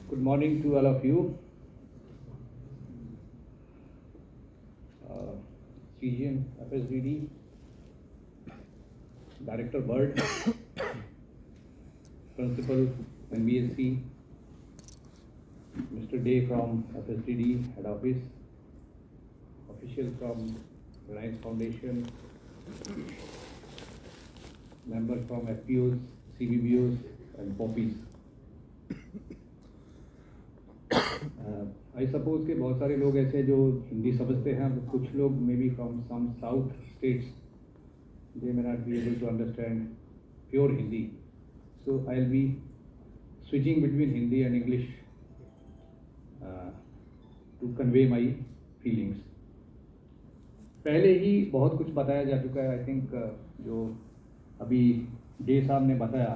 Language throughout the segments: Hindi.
Good morning to all of you. CGM, FSDD, Director Bird, Principal NBSC, Mr. Day from FSDD Head Office, officials from Reliance Foundation, members from FPOs, CBBOs and POPIs. I suppose के बहुत सारे लोग ऐसे जो हिंदी समझते हैं, कुछ लोग maybe from some south states, they may not be able to understand pure Hindi, so I will be switching between Hindi and English to convey my feelings. पहले ही बहुत कुछ बताया जा चुका है. आई थिंक जो अभी डे साहब ने बताया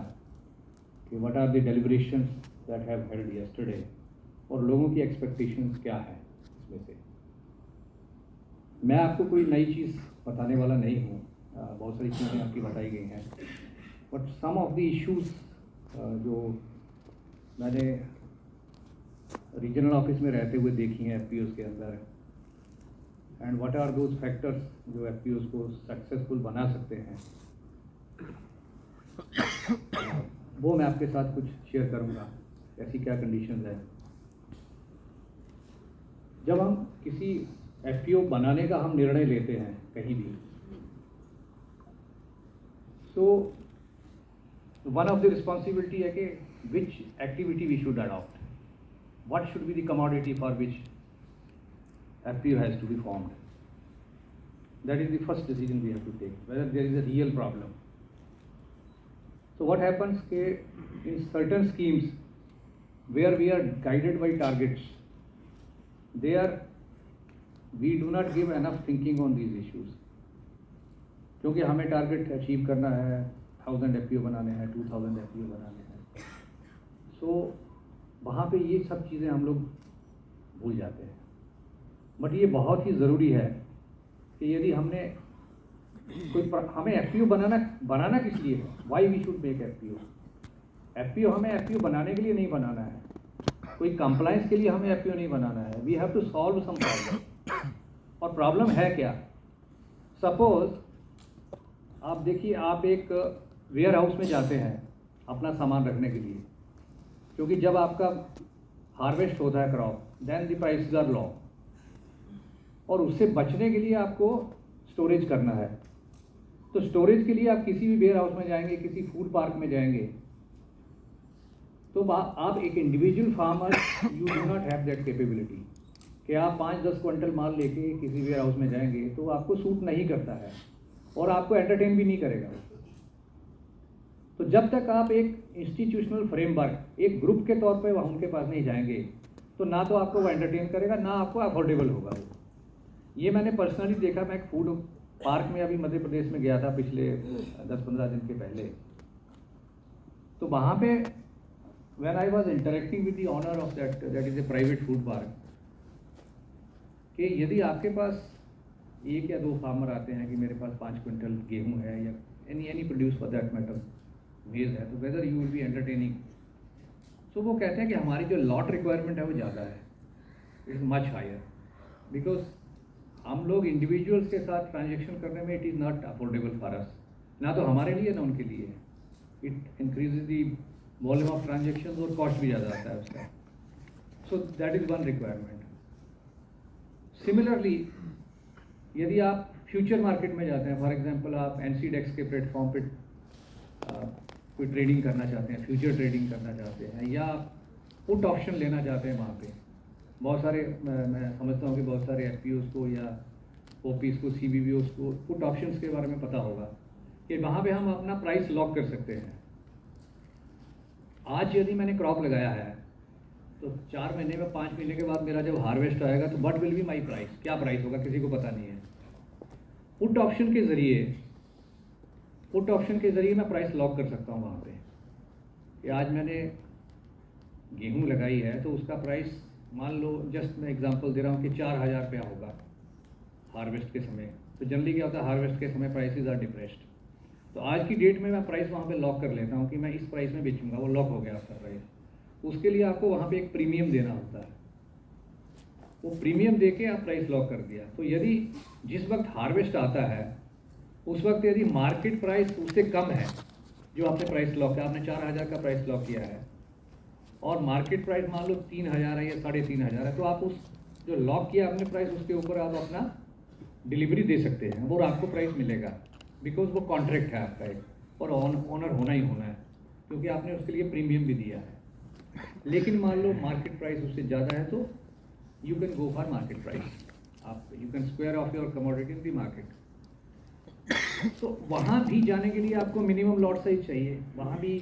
कि what are the deliberations that have held yesterday और लोगों की एक्सपेक्टेशंस क्या है इसमें से. मैं आपको कोई नई चीज़ बताने वाला नहीं हूँ. बहुत सारी चीज़ें आपकी बताई गई हैं, but some of the issues जो मैंने रीजनल ऑफिस में रहते हुए देखी हैं एफपीओस के अंदर, and what are those factors जो एफपीओस को सक्सेसफुल बना सकते हैं, वो मैं आपके साथ कुछ शेयर करूँगा. ऐसी क्या कंडीशंस है. जब हम किसी एफपीओ बनाने का हम निर्णय लेते हैं कहीं भी, so one of the responsibility है कि which activity we should adopt, what should be the commodity for which FPO has to be formed. That is the first decision we have to take, whether there is a real problem. So what happens ke in certain schemes where we are guided by targets, there we do not give enough thinking on these issues. क्योंकि हमें टारगेट अचीव करना है, 1000 एफपीओ बनाने हैं, 2000 एफपीओ बनाने हैं, सो वहाँ पे ये सब चीज़ें हम लोग भूल जाते हैं. बट ये बहुत ही ज़रूरी है कि यदि हमने हमें एफपीओ बनाना किस लिए है, why we should make FPO. FPO हमें एफपीओ बनाने के लिए नहीं बनाना है, कोई कंप्लायंस के लिए हमें एफपीओ नहीं बनाना है. We have to solve some problem. और प्रॉब्लम है क्या. सपोज आप देखिए, आप एक वेयर हाउस में जाते हैं अपना सामान रखने के लिए, क्योंकि जब आपका हार्वेस्ट होता है crop, then the prices are low, और उससे बचने के लिए आपको स्टोरेज करना है. तो स्टोरेज के लिए आप किसी भी वेयर हाउस में जाएंगे, किसी फूड पार्क में जाएंगे, तो आप एक individual farmer, you do not have that capability कि आप 5-10 क्विंटल माल लेके किसी वेयर हाउस में जाएंगे, तो आपको सूट नहीं करता है और आपको एंटरटेन भी नहीं करेगा. तो जब तक आप एक इंस्टीट्यूशनल फ्रेमवर्क, एक ग्रुप के तौर पे उनके पास नहीं जाएंगे, तो ना तो आपको वो एंटरटेन करेगा, ना आपको अफोर्डेबल होगा. ये मैंने पर्सनली देखा. मैं एक फूड पार्क में अभी मध्य प्रदेश में गया था पिछले 10-15 दिन के पहले. तो वहाँ पे when I was interacting with the owner of that is a private food park, कि यदि आपके पास 1 या 2 फार्मर आते हैं कि मेरे पास 5 क्विंटल गेहूँ है या any produce for that matter maize है, तो whether you will be entertaining. So वो कहते हैं कि हमारी जो लॉट रिक्वायरमेंट है वो ज़्यादा है, it is much higher, because हम लोग इंडिविजुअल्स के साथ ट्रांजेक्शन करने में it is not affordable for us, ना तो हमारे लिए ना उनके लिए. It increases the volume of transaction और कॉस्ट भी ज़्यादा आता है उसका. So that is one requirement. Similarly यदि आप फ्यूचर मार्केट में जाते हैं, फॉर एग्जांपल आप एनसीडेक्स के प्लेटफॉर्म पे कोई ट्रेडिंग करना चाहते हैं, फ्यूचर ट्रेडिंग करना चाहते हैं, या आप पुट ऑप्शन लेना चाहते हैं, वहाँ पे बहुत सारे मैं समझता हूँ कि बहुत सारे एफपीओस को या ओपीस को, सीबीबीओस को पुट ऑप्शंस के बारे में पता होगा कि वहाँ पे हम अपना प्राइस लॉक कर सकते हैं. आज यदि मैंने क्रॉप लगाया है, तो 4 महीने में 5 महीने के बाद मेरा जब हार्वेस्ट आएगा, तो what will be my price, क्या प्राइस होगा, किसी को पता नहीं है. पुट ऑप्शन के ज़रिए मैं प्राइस लॉक कर सकता हूँ वहाँ पे कि आज मैंने गेहूँ लगाई है, तो उसका प्राइस मान लो, जस्ट मैं एग्जांपल दे रहा हूँ कि 4000 रुपया होगा हार्वेस्ट के समय. तो जनरली क्या होता है, हार्वेस्ट के समय प्राइसेस आर डिप्रेस्ड. तो आज की डेट में मैं प्राइस वहाँ पे लॉक कर लेता हूँ कि मैं इस प्राइस में बेचूंगा, वो लॉक हो गया आपका प्राइस. उसके लिए आपको वहाँ पे एक प्रीमियम देना होता है, वो प्रीमियम दे के आप प्राइस लॉक कर दिया। तो यदि जिस वक्त हार्वेस्ट आता है उस वक्त यदि मार्केट प्राइस उससे कम है, जो आपने प्राइस लॉक किया, आपने 4,000 का प्राइस लॉक किया है और मार्केट प्राइस मान लो 3,000 है या 3,500 है, तो आप उस जो लॉक किया आपने प्राइस उसके ऊपर आप अपना डिलीवरी दे सकते हैं और आपको प्राइस मिलेगा, बिकॉज वो कॉन्ट्रैक्ट है आपका एक, और ऑनर होना ही होना है क्योंकि आपने उसके लिए प्रीमियम भी दिया है। लेकिन मान लो मार्केट प्राइस उससे ज़्यादा है तो you can go for market price, आप you can square off your commodity in the market. तो वहाँ भी जाने के लिए आपको मिनिमम लॉट साइज चाहिए, वहाँ भी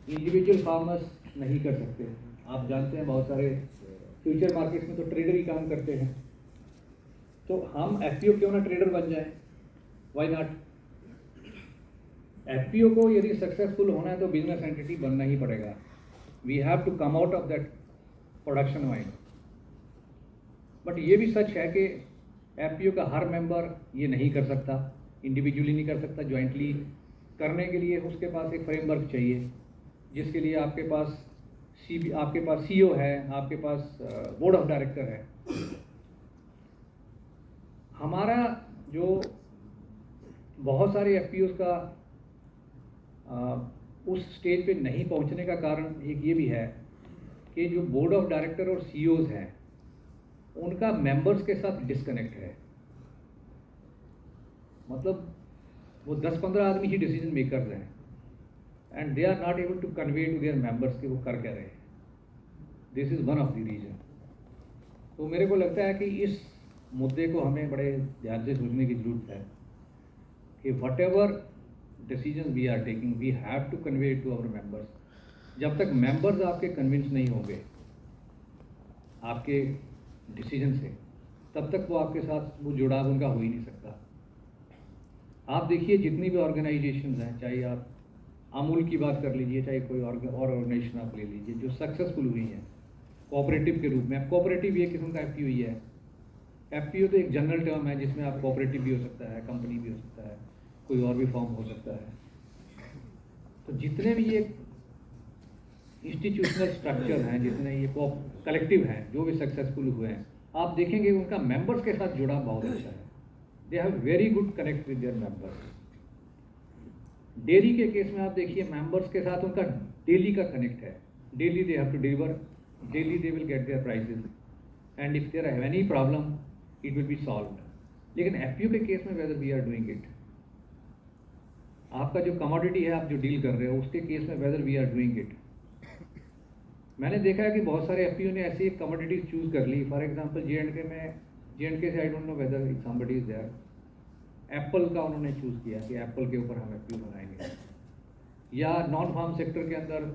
इंडिविजुअल फार्मर्स नहीं कर सकते। आप जानते हैं बहुत सारे फ्यूचर मार्केट में तो ट्रेडर ही काम करते हैं, तो हम एफपीओ क्यों ना ट्रेडर बन जाए, व्हाई नॉट। एफपीओ को यदि सक्सेसफुल होना है तो बिजनेस एंटिटी बनना ही पड़ेगा। We have to come out of that production mind. But ये भी सच है कि एफपीओ का हर मेंबर ये नहीं कर सकता, इंडिविजुअली नहीं कर सकता। ज्वाइंटली करने के लिए उसके पास एक फ्रेमवर्क चाहिए, जिसके लिए आपके पास आपके पास सीईओ है, आपके पास बोर्ड ऑफ डायरेक्टर है। हमारा जो बहुत सारे एफपीओस का उस स्टेज पे नहीं पहुंचने का कारण एक ये भी है कि जो बोर्ड ऑफ डायरेक्टर और सीईओज हैं उनका मेंबर्स के साथ डिस्कनेक्ट है। मतलब वो 10-15 आदमी ही डिसीजन मेकर्स हैं and they are not able to convey to their members कि वो कर क्या रहे हैं। This is one of the reason. तो मेरे को लगता है कि इस मुद्दे को हमें बड़े ध्यान से सोचने की जरूरत है कि whatever decision we are taking we have to convey to our members. जब तक मेंबर्स आपके कन्विंस नहीं होंगे आपके डिसीजन से, तब तक वो आपके साथ वो जुड़ाव उनका हो ही नहीं सकता। आप देखिए जितनी भी ऑर्गेनाइजेशंस हैं, चाहे आप अमूल की बात कर लीजिए, चाहे कोई और ऑर्गेनाइजेशन आप ले लीजिए जो सक्सेसफुल हुई हैं कोऑपरेटिव के रूप में। अब कोऑपरेटिव एक किस्म का एफपीओ ही है। एफपीओ तो एक जनरल टर्म है जिसमें आप कोऑपरेटिव भी हो सकता है, कंपनी भी हो सकता है, कोई और भी फॉर्म हो सकता है। तो जितने भी ये इंस्टीट्यूशनल स्ट्रक्चर हैं, जितने ये कलेक्टिव हैं जो भी सक्सेसफुल हुए हैं, आप देखेंगे उनका मेंबर्स के साथ जुड़ाव बहुत अच्छा है। They have very good connect with their members. Dairy के केस में आप देखिए मेंबर्स के साथ उनका डेली का कनेक्ट है। Daily they have to deliver, daily they will get their prices and if there have any problem it will be solved. लेकिन एफपीओ के केस में whether we are doing it, आपका जो कमोडिटी है आप जो डील कर रहे हो उसके केस में whether we are doing it. मैंने देखा है कि बहुत सारे एफपीओ ने ऐसी कमोडिटीज चूज कर ली। For example J and K से I don't know whether somebody is there, apple का उन्होंने चूज किया कि एप्पल के ऊपर हम एफपीओ बनाएंगे, या नॉन फार्म सेक्टर के अंदर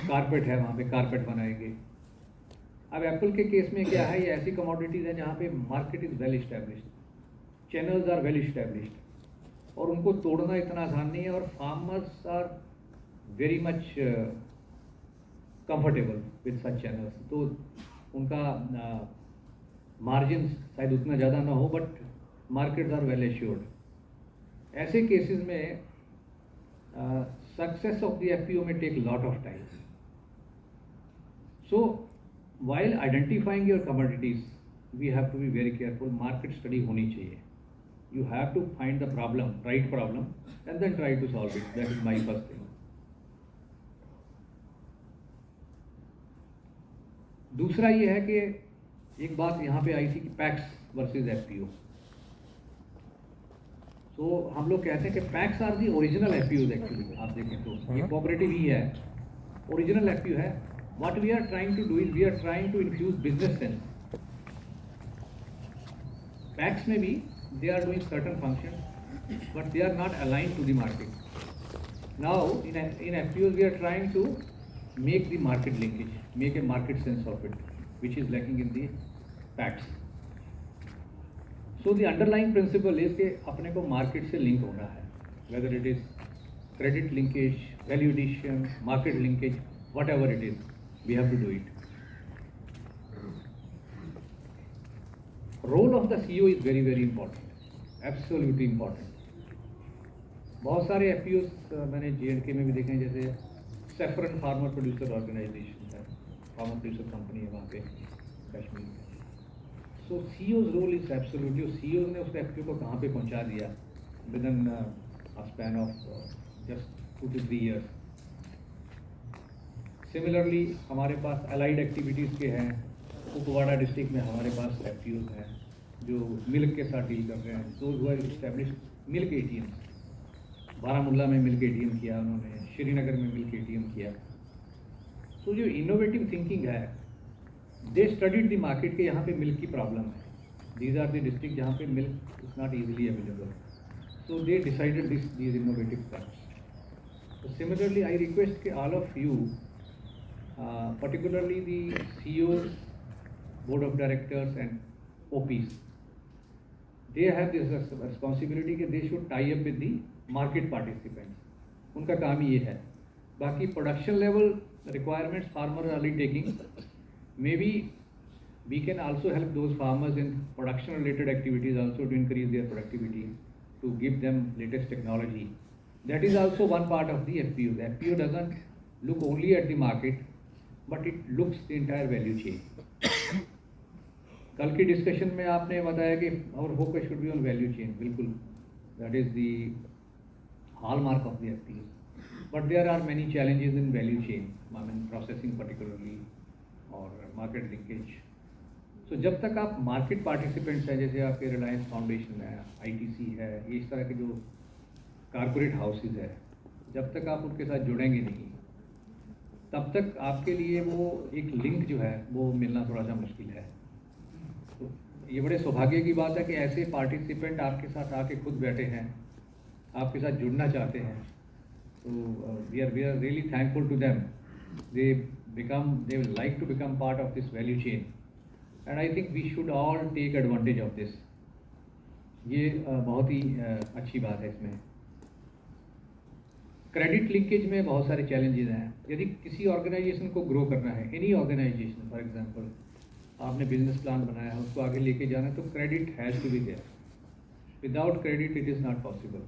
कारपेट है वहाँ पे कारपेट बनाएंगे। अब एप्पल के केस में क्या है, ये ऐसी कमोडिटीज है जहाँ पे market is well established, channels are well established और उनको तोड़ना इतना आसान नहीं है और farmers are very much comfortable with such channels. तो उनका मार्जिन शायद उतना ज़्यादा ना हो but markets are well assured. ऐसे केसेस में सक्सेस ऑफ द एफपीओ में take lot of time. So while identifying your commodities we have to be very careful, market study होनी चाहिए। You have to find the problem, right problem and then try to solve it. That is my first thing. दूसरा ये है कि एक बात यहाँ पे आई थी कि पैक्स वर्सेस एफपीओ। तो हम लोग कहते हैं कि PACS are the original FPO. Actually आप देखें तो ये कोऑपरेटिव ही है, ओरिजिनल एफपीओ है। What we are trying to do is we are trying to infuse business sense. Packs may be they are doing certain functions, but they are not aligned to the market. Now in FPOs we are trying to make the market linkage, make a market sense of it, which is lacking in the packs. So the underlying principle is कि अपने को market से link होना है, whether it is credit linkage, value addition, market linkage, whatever it is. We have to do it. Role of the CEO is very very important, absolutely important. बहुत सारे एफपीओस मैंने जे&के में भी देखे हैं, जैसे सैफरन फार्मर प्रोड्यूसर ऑर्गेनाइजेशन है, फार्मा प्रोड्यूसर कंपनी है वहाँ पे कश्मीर में। So CEO's role is absolutely, CEO ने उस FPO को कहाँ पे पहुँचा दिया within a span of just 2 to 3 years। Similarly हमारे पास अलाइड एक्टिविटीज़ के हैं, कुपवाड़ा डिस्ट्रिक्ट में हमारे पास FPOs हैं जो मिल्क के साथ डील कर रहे हैं। Those who are established milk ATMs, Baramulla में मिल्क ATM किया उन्होंने, श्रीनगर में मिल्क ATM किया। सो जो इनोवेटिव थिंकिंग है, दे स्टडीड द मार्केट के यहाँ पे मिल्क की प्रॉब्लम है, दीज आर द डिस्ट्रिक्ट जहाँ पे milk is not easily available, so they decided these innovative steps. So similarly, I request all of you, particularly the CEOs, board of directors and OPs, they have this responsibility कि they should tie up with the market participants. उनका काम ये है। बाकी production level requirements farmer are already taking. Maybe we can also help those farmers in production related activities also to increase their productivity, to give them latest technology. That is also one part of the FPO. The FPO doesn't look only at the market, but it looks the entire value chain. कल की डिस्कशन में आपने बताया कि our focus should be on value chain. बिल्कुल, that is the hallmark of the FPO. But there are many challenges in value chain, I mean processing particularly, और मार्केट लिंकेज। सो जब तक आप मार्केट पार्टिसिपेंट्स हैं, जैसे आपके रिलायंस फाउंडेशन है, ITC है, ये इस तरह के जो कारपोरेट हाउसेज है, जब तक आप उनके साथ जुड़ेंगे नहीं, तब तक आपके लिए वो एक लिंक जो है वो मिलना थोड़ा सा मुश्किल है। तो ये बड़े सौभाग्य की बात है कि ऐसे पार्टिसिपेंट आपके साथ आके खुद बैठे हैं, आपके साथ जुड़ना चाहते हैं। तो we are really thankful to them. They will like to become part of this value chain, and I think we should all take advantage of this. ये बहुत ही अच्छी बात है। इसमें क्रेडिट लिंकेज में बहुत सारे चैलेंजेस हैं। यदि किसी ऑर्गेनाइजेशन को ग्रो करना है, एनी ऑर्गेनाइजेशन, फॉर एग्जांपल आपने बिजनेस प्लान बनाया है, उसको आगे लेके जाना है, तो credit has to be there. Without credit it is not possible.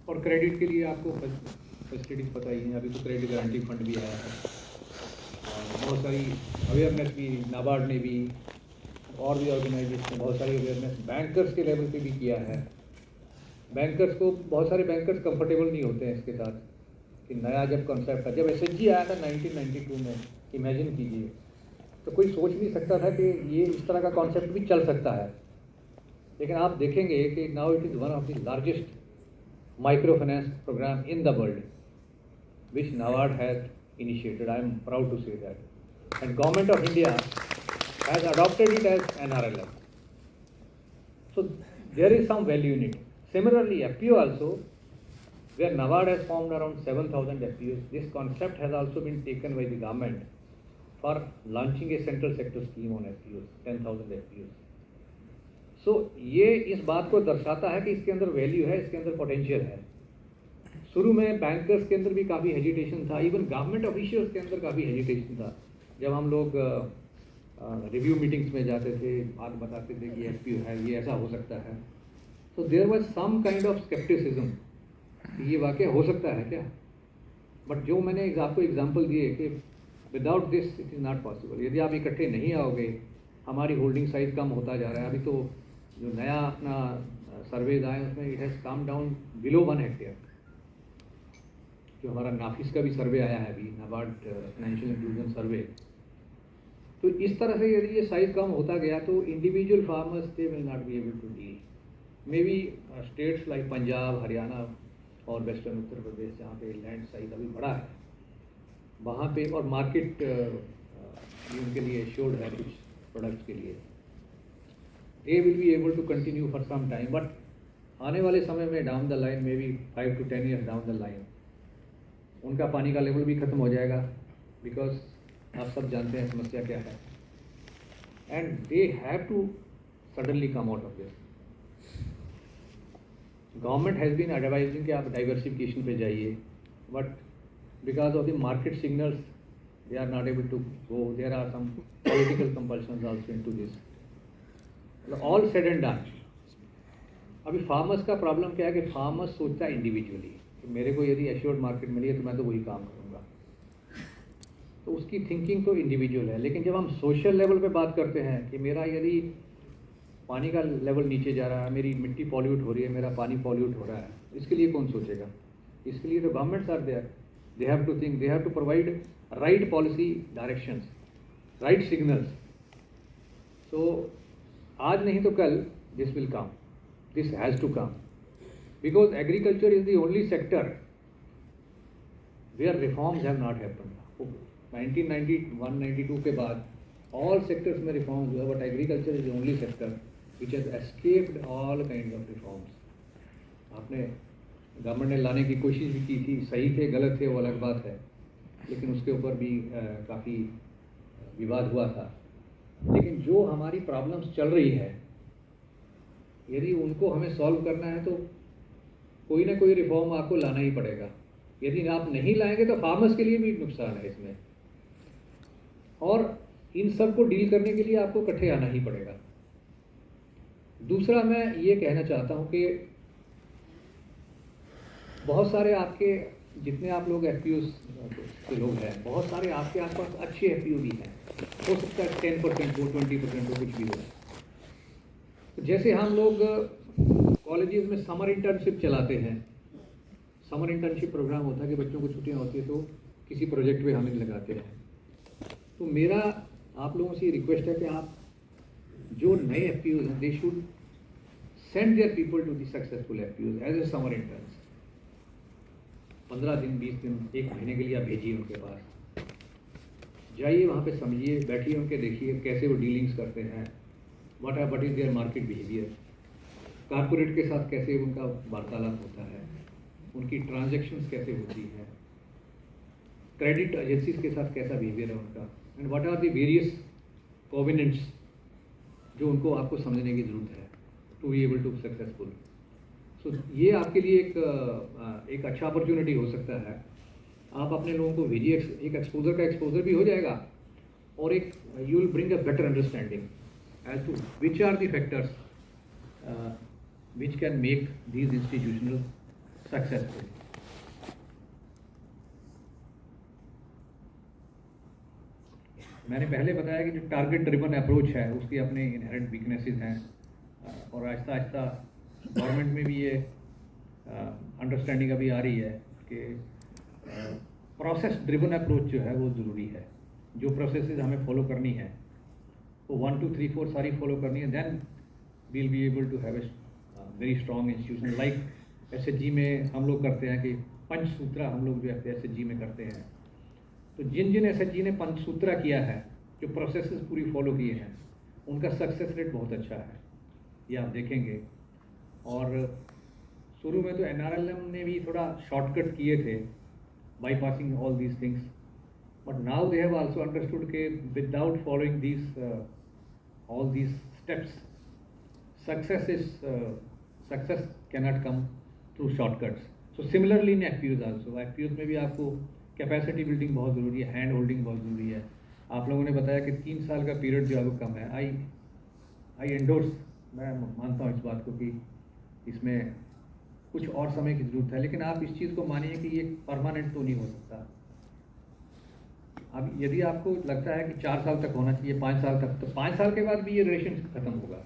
और क्रेडिट के लिए आपको फैसिलिटीज पता ही है, अभी तो क्रेडिट गारंटी फंड भी आया है, बहुत सारी अवेयरनेस भी नाबार्ड ने भी और भी ऑर्गेनाइजेशन ने बहुत सारी अवेयरनेस बैंकर्स के लेवल पे भी किया है। बैंकर्स को, बहुत सारे बैंकर्स कंफर्टेबल नहीं होते हैं इसके साथ कि नया जब कॉन्सेप्ट था, जब SHG आया था 1992 में, इमेजिन कीजिए, तो कोई सोच नहीं सकता था कि ये इस तरह का कॉन्सेप्ट भी चल सकता है। लेकिन आप देखेंगे कि now it is one of the largest micro finance program in the world which NABARD has initiated. I am proud to say that. And Government of India has adopted it as NRLM. So there is some value in it. Similarly, FPO also, where NABARD has formed around 7,000 FPOs, this concept has also been taken by the government for launching a central sector scheme on FPOs, 10,000 FPOs. So ये इस बात को दर्शाता है कि इसके अंदर वैल्यू है, इसके अंदर पोटेंशियल है। शुरू में बैंकर्स के अंदर भी काफ़ी हेजिटेशन था, इवन गवर्नमेंट ऑफिशियल्स के अंदर काफ़ी हेजिटेशन था। जब हम लोग रिव्यू मीटिंग्स में जाते थे, बात बताते थे कि FPO है, ये ऐसा हो सकता है, तो there was some kind of scepticism, ये वाकई हो सकता है क्या। बट जो मैंने आपको एग्जांपल दिए कि without this it is not possible. यदि आप इकट्ठे नहीं आओगे, हमारी होल्डिंग साइज कम होता जा रहा है। अभी तो जो नया अपना सर्वेज आए उसमें it has come down below 1 hectare. जो हमारा नाफिस का भी सर्वे आया है अभी, नाबार्ड फाइनेंशियल इंक्लूजन सर्वे, तो इस तरह से यदि ये साइज कम होता गया तो individual farmers they will not be able to deal. Maybe states like Punjab, Haryana और वेस्टर्न उत्तर प्रदेश, जहाँ पे लैंड साइज अभी बड़ा है, वहाँ पे और मार्केट उनके लिए एश्योर्ड है कुछ प्रोडक्ट्स के लिए, they will be able to continue for some time. But आने वाले समय में down the line, maybe 5 to 10 years down the line, उनका पानी का लेवल भी ख़त्म हो जाएगा, बिकॉज आप सब जानते हैं समस्या क्या है। And they have to suddenly come out of this. Government has been advising कि आप डाइवर्सिफिकेशन पे जाइए, but because of the market signals they are not able to go. There are some political compulsions also into this. All said and done, अभी फार्मर्स का प्रॉब्लम क्या है कि फार्मर्स सोचता है इंडिविजुअली, मेरे को यदि एश्योर्ड मार्केट मिली है तो मैं तो वही काम करूँगा। तो उसकी थिंकिंग तो इंडिविजुअल है, लेकिन जब हम सोशल लेवल पे बात करते हैं कि मेरा यदि पानी का लेवल नीचे जा रहा है, मेरी मिट्टी पॉल्यूट हो रही है, मेरा पानी पॉल्यूट हो रहा है, इसके लिए कौन सोचेगा? इसके लिए तो governments are there, they have to think, they have to provide right policy directions, right signals. So आज नहीं तो कल this will come, this has to come, because agriculture is the only sector where reforms have not happened. 1991-92 के बाद all sectors में reforms हुआ, but agriculture is the only sector which has escaped all kinds of reforms. आपने गवर्नमेंट ने लाने की कोशिश भी की थी, सही थे गलत थे वो अलग बात है, लेकिन उसके ऊपर भी काफ़ी विवाद हुआ था. लेकिन जो हमारी प्रॉब्लम्स चल रही है, यदि उनको हमें सॉल्व करना है तो कोई ना कोई रिफॉर्म आपको लाना ही पड़ेगा. यदि आप नहीं लाएंगे तो फार्मर्स के लिए भी नुकसान है इसमें, और इन सब को डील करने के लिए आपको इकट्ठे आना ही पड़ेगा. दूसरा मैं ये कहना चाहता हूँ कि बहुत सारे आपके जितने आप लोग एफपीओ के लोग हैं, बहुत सारे आपके आसपास अच्छे एफपीओ भी हैं. हो सकता है 10% हो, 20% हो, कुछ भी हो. तो जैसे हम लोग कॉलेजेस में समर इंटर्नशिप चलाते हैं, समर इंटर्नशिप प्रोग्राम होता है कि बच्चों को छुट्टियां होती है तो किसी प्रोजेक्ट पे हमें लगाते हैं. तो मेरा आप लोगों से रिक्वेस्ट है कि आप जो नए एफपीओ हैं, they should send their people to the successful FPO as a summer interns. 15 दिन, 20 दिन, 1 महीने के लिए आप भेजिए उनके पास, जाइए वहाँ पे, समझिए, बैठिए, उनके देखिए कैसे वो डीलिंग्स करते हैं, what is their market behaviour, corporate के साथ कैसे उनका वार्तालाप होता है, उनकी ट्रांजैक्शंस कैसे होती है, क्रेडिट एजेंसीज के साथ कैसा बिहेवियर है उनका, and what are the various covenants जो उनको आपको समझने की ज़रूरत है to be able to successful. So ये आपके लिए एक अच्छा अपॉर्चुनिटी हो सकता है. आप अपने लोगों को भेजिए, एक एक्सपोजर भी हो जाएगा, और एक you will bring a better understanding as to which are the factors which can make these institutional successful. मैंने पहले बताया कि जो टारगेट ड्रिवन अप्रोच है उसकी अपने इनहेरेंट वीकनेसेस हैं, और आहिस्ता आहिस्ता गवर्नमेंट में भी ये अंडरस्टैंडिंग अभी आ रही है कि प्रोसेस ड्रिवन अप्रोच जो है वो ज़रूरी है. जो प्रोसेसेस हमें फॉलो करनी है वो 1 2 3 4 सारी फॉलो करनी है, then we will be able to have a very strong institution. Like SHG में हम लोग करते हैं कि पंचसूत्रा हम लोग जो है एसएचजी में करते हैं. तो जिन एसएचजी ने पंचसूत्रा किया है, जो प्रोसेसेस पूरी फॉलो किए हैं, उनका सक्सेस रेट बहुत अच्छा है, ये आप देखेंगे. और शुरू में तो एनआरएलएम ने भी थोड़ा शॉर्टकट किए थे, bypassing all these things, but now they have also understood के without following these all these steps success cannot come through shortcuts. So similarly in FPOs also, FPOs में भी आपको कैपेसिटी बिल्डिंग बहुत ज़रूरी है, हैंड होल्डिंग बहुत ज़रूरी है. आप लोगों ने बताया कि 3 साल का पीरियड जो है वो कम है. आई एंडोर्स, मैं मानता हूँ इस बात को कि इसमें कुछ और समय की ज़रूरत है, लेकिन आप इस चीज़ को मानिए कि ये परमानेंट तो नहीं हो सकता. अब यदि आपको लगता है कि 4 साल तक होना चाहिए, 5 साल तक, तो 5 साल के बाद भी ये रिलेशन ख़त्म होगा.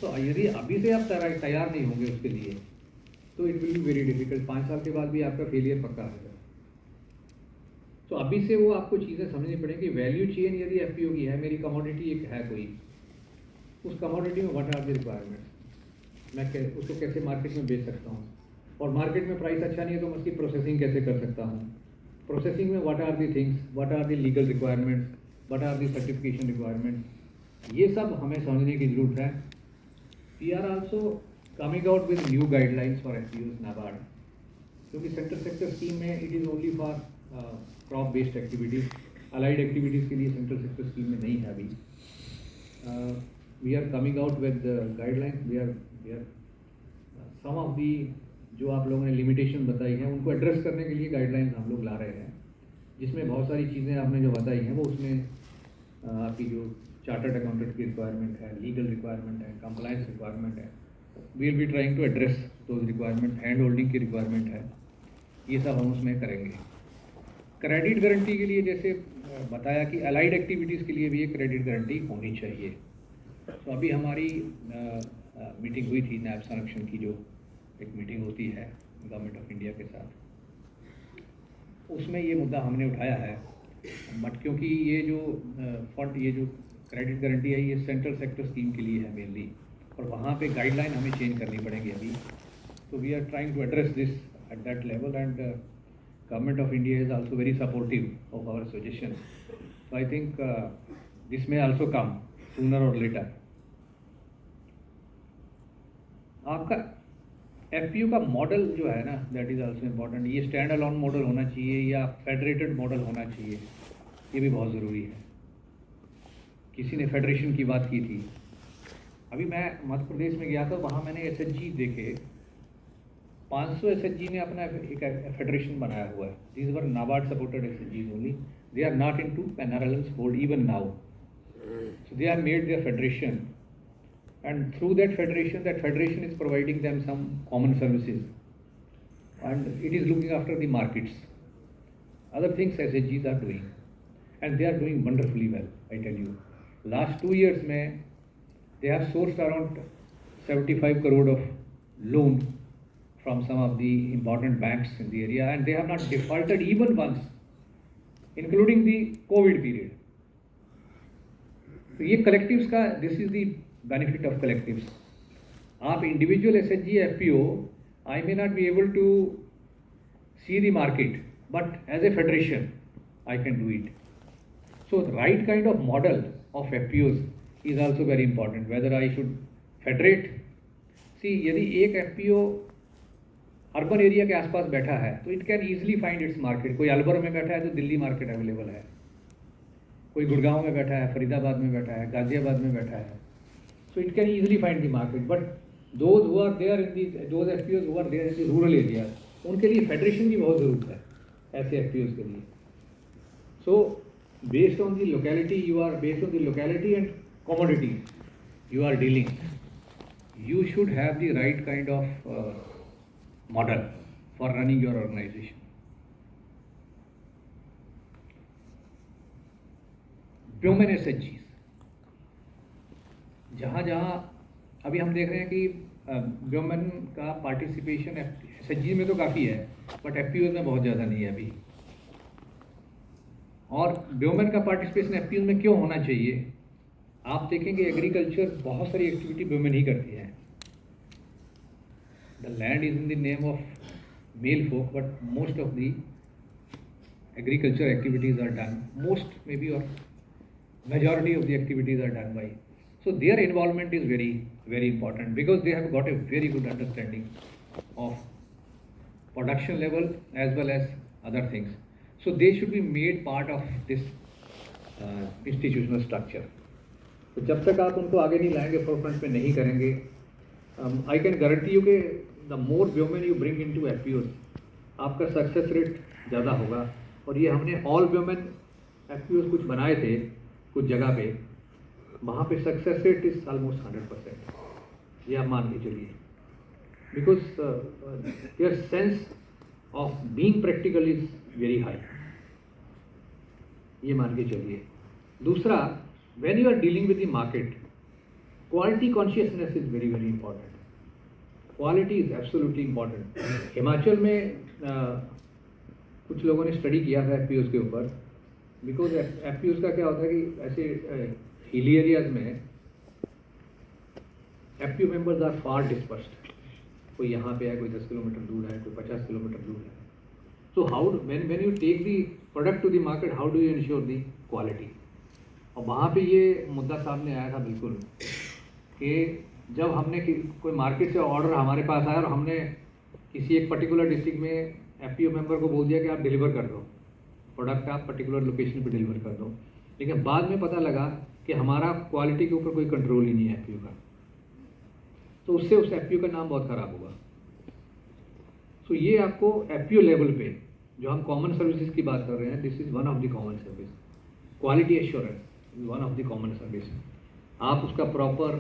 तो यदि अभी से आप तैयार नहीं होंगे उसके लिए तो it will be very difficult. 5 साल के बाद भी आपका फेलियर पक्का है. तो अभी से वो आपको चीज़ें समझनी पड़ेंगी. वैल्यू चेन यदि एफपीओ की है, मेरी कमोडिटी एक है कोई, उस कमोडिटी में व्हाट आर द रिक्वायरमेंट्स, मैं उसको कैसे मार्केट में बेच सकता हूँ, और मार्केट में प्राइस अच्छा नहीं है तो मैं उसकी प्रोसेसिंग कैसे कर सकता हूँ. प्रोसेसिंग में what are the things, what are the legal requirements, what are the certification requirements, ये सब हमें समझने की ज़रूरत है. We are also coming out with new guidelines for FPOs NABARD, क्योंकि सेंट्रल सेक्टर स्कीम में it is only for crop based activities, allied activities के लिए सेंट्रल सेक्टर स्कीम में नहीं है अभी. We are coming out with guidelines. We are some of दी जो आप लोगों ने लिमिटेशन बताई हैं उनको एड्रेस करने के लिए गाइडलाइंस हम लोग ला रहे हैं, जिसमें बहुत सारी चीज़ें आपने जो बताई हैं वो उसमें आपकी जो चार्टर्ड अकाउंटेंट की रिक्वायरमेंट है, लीगल रिक्वायरमेंट है, कंप्लायंस रिक्वायरमेंट है, we will be trying to address those requirement. Hand holding की रिक्वायरमेंट है, ये सब हम उसमें करेंगे. क्रेडिट गारंटी के लिए जैसे बताया कि अलाइड एक्टिविटीज़ के लिए भी एक क्रेडिट गारंटी होनी चाहिए। तो अभी हमारी मीटिंग हुई थी नैब संरक्षण की, जो एक मीटिंग होती है गवर्नमेंट ऑफ इंडिया के साथ, उसमें ये मुद्दा हमने उठाया है। बट क्योंकि ये जो फंड, ये जो क्रेडिट गारंटी है, ये सेंट्रल सेक्टर स्कीम के लिए है मेनली, और वहाँ पे गाइडलाइन हमें चेंज करनी पड़ेगी अभी। तो we are trying to address this at that level, and Government of India is also very supportive of our suggestions. So I think this may also come sooner or later. आपका FPU का मॉडल जो है ना, दैट इज़ आल्सो इम्पॉर्टेंट। ये स्टैंड अलोन मॉडल होना चाहिए या फेडरेटेड मॉडल होना चाहिए, ये भी बहुत ज़रूरी है। किसी ने फेडरेशन की बात की थी। अभी मैं मध्य प्रदेश में गया था, वहाँ मैंने SHG देखे। 500 SHG ने अपना एक फेडरेशन बनाया हुआ है। These were NABARD supported SHGs only, they are not into NRLM's fold even now. So they have made their federation, and through that federation is providing them some common services, and it is looking after the markets. Other things SHGs are doing, and they are doing wonderfully well, I tell you. Last 2 years में they have sourced around 75 crore of loan from some of the important banks in the area, and they have not defaulted even once, including the COVID period. तो ये कलेक्टिव्स का, this is the benefit of collectives. आप individual SHG FPO, I may not be able to see the market, but as a federation I can do it. So right kind of model of FPOs is also very important, whether I should federate. See, यदि एक FPO अर्बन एरिया के आसपास बैठा है तो it can easily find its market. कोई अलवर में बैठा है तो दिल्ली मार्केट अवेलेबल है, कोई गुड़गांव में बैठा है, फरीदाबाद में बैठा है, गाजियाबाद में बैठा है, so it can easily find the market. But those who are there in the, those FPOs who are there in the rural area, उनके लिए फेडरेशन की बहुत ज़रूरत है ऐसे FPOs के लिए। So based on the locality, you are based on the locality and commodity you are dealing, you should have the right kind of model for running your organization. Women SHGs, जहाँ जहाँ अभी हम देख रहे हैं कि वुमेन का पार्टिसिपेशन SHG में तो काफ़ी है, बट FPOs में बहुत ज़्यादा नहीं है अभी। और वुमेन का पार्टिसिपेशन FPOs में क्यों होना चाहिए? आप देखेंगे एग्रीकल्चर, बहुत सारी एक्टिविटी वुमेन ही करती हैं। The land is in the name of male folk, but most of the agriculture activities are done, most maybe or majority of the activities are done by. So their involvement is very, very important, because they have got a very good understanding of production level as well as other things. So they should be made part of this institutional structure. तो जब तक आप उनको आगे नहीं लाएंगे, फोरफ्रंट पे नहीं करेंगे, आई कैन गारंटी यू कि the more women you bring into FPOs, आपका सक्सेस रेट ज़्यादा होगा। और ये हमने ऑल वुमेन FPOs कुछ बनाए थे कुछ जगह पे, वहाँ पे सक्सेस रेट इज ऑलमोस्ट 100%, ये आप मान के चलिए, because their sense of being practical is very high, ये मान के चलिए। दूसरा, when you are dealing with the market, quality consciousness is very, very important. Quality is absolutely important. Himachal में कुछ लोगों ने स्टडी किया था FPOs के ऊपर, बिकॉज FPOs का क्या होता है कि ऐसे हिली एरियाज में FPO members are far dispersed. कोई यहाँ पे है, कोई 10 किलोमीटर दूर है, कोई 50 किलोमीटर दूर है। So how when you take the product to the market, how do you ensure the quality? और वहाँ पे ये मुद्दा सामने आया था बिल्कुल, कि जब हमने कोई मार्केट से ऑर्डर हमारे पास आया और हमने किसी एक पर्टिकुलर डिस्ट्रिक्ट में FPO मेंबर को बोल दिया कि आप डिलीवर कर दो प्रोडक्ट, आप पर्टिकुलर लोकेशन पे डिलीवर कर दो, लेकिन बाद में पता लगा कि हमारा क्वालिटी के ऊपर कोई कंट्रोल ही नहीं है FPO का, तो उससे उस FPO का नाम बहुत ख़राब होगा। सो ये आपको FPO लेवल पे, जो हम कॉमन सर्विसेज की बात कर रहे हैं, this is one of the common service. Quality assurance one of the common service. आप उसका proper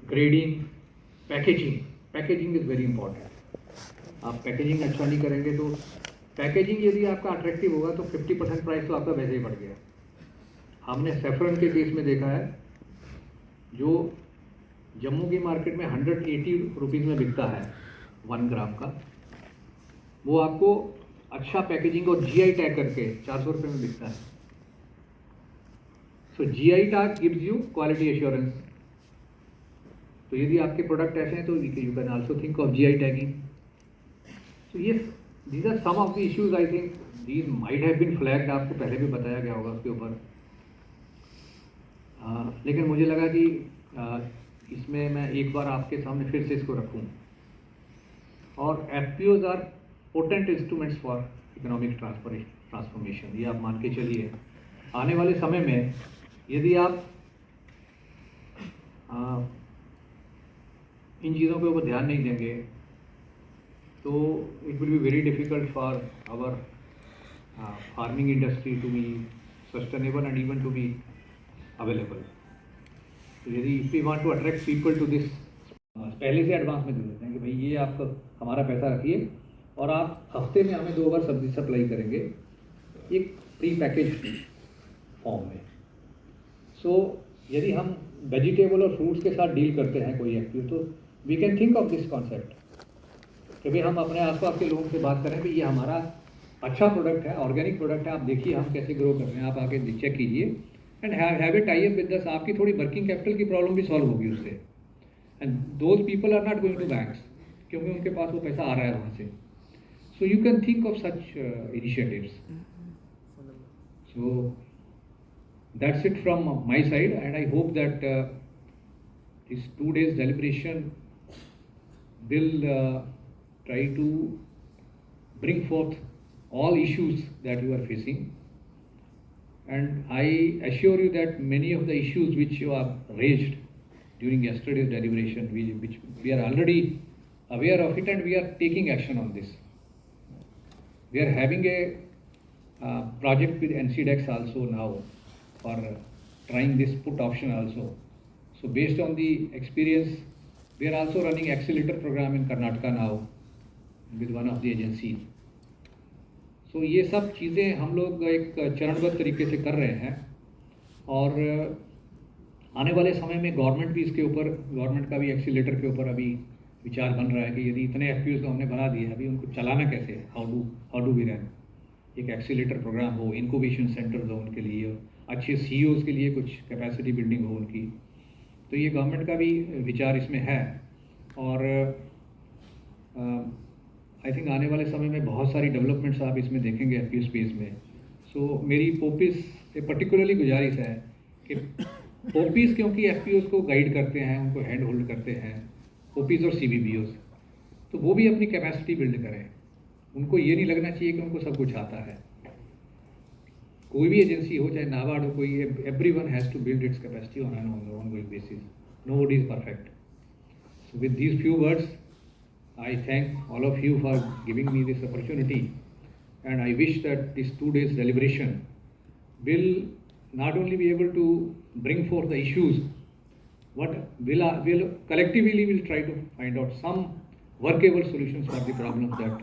grading, packaging is very important. आप पैकेजिंग अच्छा नहीं करेंगे तो पैकेजिंग यदि आपका अट्रैक्टिव होगा तो 50% प्राइस तो आपका वैसे ही बढ़ गया। हमने सेफ्रन के केस में देखा है, जो जम्मू की मार्केट में 180 रुपीज़ में बिकता है 1 ग्राम का, वो आपको अच्छा पैकेजिंग और जीआई टैग करके 400 रुपये में बिकता है। So GI tag gives you quality assurance. तो यदि आपके प्रोडक्ट ऐसे हैं तो you can also think of GI tagging. So yes, these are some of the issues, I think these might have been flagged, आपको पहले भी बताया गया होगा उसके ऊपर। लेकिन मुझे लगा कि इसमें मैं एक बार आपके सामने फिर से इसको रखूं। और FPOs are potent instruments for economic transformation. ये आप मान के चलिए, आने वाले समय में यदि आप इन चीज़ों के ऊपर ध्यान नहीं देंगे तो it will be very difficult for our farming industry to be sustainable and even to be available. तो यदि if we want to attract people to this, पहले से एडवांस में दे देते हैं कि भाई ये आपका हमारा पैसा रखिए और आप हफ्ते में हमें 2 बार सब्जी सप्लाई करेंगे एक प्री पैकेज फॉर्म में। सो यदि हम वेजिटेबल और फ्रूट्स के साथ डील करते हैं कोई एफपीओ, तो we can think of this concept कि भाई हम अपने आसपास के लोगों से बात करें कि ये हमारा अच्छा प्रोडक्ट है, ऑर्गेनिक प्रोडक्ट है, आप देखिए हम कैसे ग्रो कर रहे हैं, आप आके चेक कीजिए and have a tie up with us. आपकी थोड़ी वर्किंग कैपिटल की प्रॉब्लम भी सॉल्व होगी उससे। And those people are not going to banks, क्योंकि उनके पास वो पैसा आ रहा है वहाँ से। So you can think of such initiatives. So that's it from my side, and I hope that this 2 days deliberation will try to bring forth all issues that you are facing, and I assure you that many of the issues which you have raised during yesterday's deliberation, which we are already aware of it, and we are taking action on this. We are having a project with NCDEX also now for trying this put option also. So based on the experience, we are also running accelerator program in Karnataka now with one of the agencies. So ये सब चीज़ें हम लोग एक चरणबद्ध तरीके से कर रहे हैं, और आने वाले समय में गवर्नमेंट भी इसके ऊपर, गवर्नमेंट का भी एक्सीलेटर के ऊपर अभी विचार बन रहा है कि यदि इतने एफपीओ को हमने बना दिए, अभी उनको चलाना कैसे है, हाउ डू वी रन। एक एक्सीलेटर प्रोग्राम हो, इंक्यूबेशन सेंटर हो उनके लिए, अच्छे सीईओज के लिए कुछ कैपेसिटी बिल्डिंग हो उनकी। तो ये गवर्नमेंट का भी विचार इसमें है, और आई थिंक आने वाले समय में बहुत सारी डेवलपमेंट्स आप इसमें देखेंगे एफपीओ स्पेस में। सो मेरी पोपिस से पर्टिकुलरली गुजारिश है कि पोपिस, क्योंकि एफपीओज को गाइड करते हैं, उनको हैंड होल्ड करते हैं पोपिस और सीबीबीओज, तो वो भी अपनी कैपेसिटी बिल्ड करें। उनको ये नहीं लगना चाहिए कि उनको सब कुछ आता है। कोई भी एजेंसी हो, चाहे नाबार्ड हो, कोई, everyone has to build its capacity on an ongoing basis. Nobody is perfect. So with these few words, I thank all of you for giving me this opportunity, and I wish that this 2 days deliberation will not only be able to bring forth the issues, but will collectively will try to find out some workable solutions for the problems that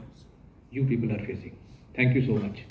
you people are facing. Thank you so much.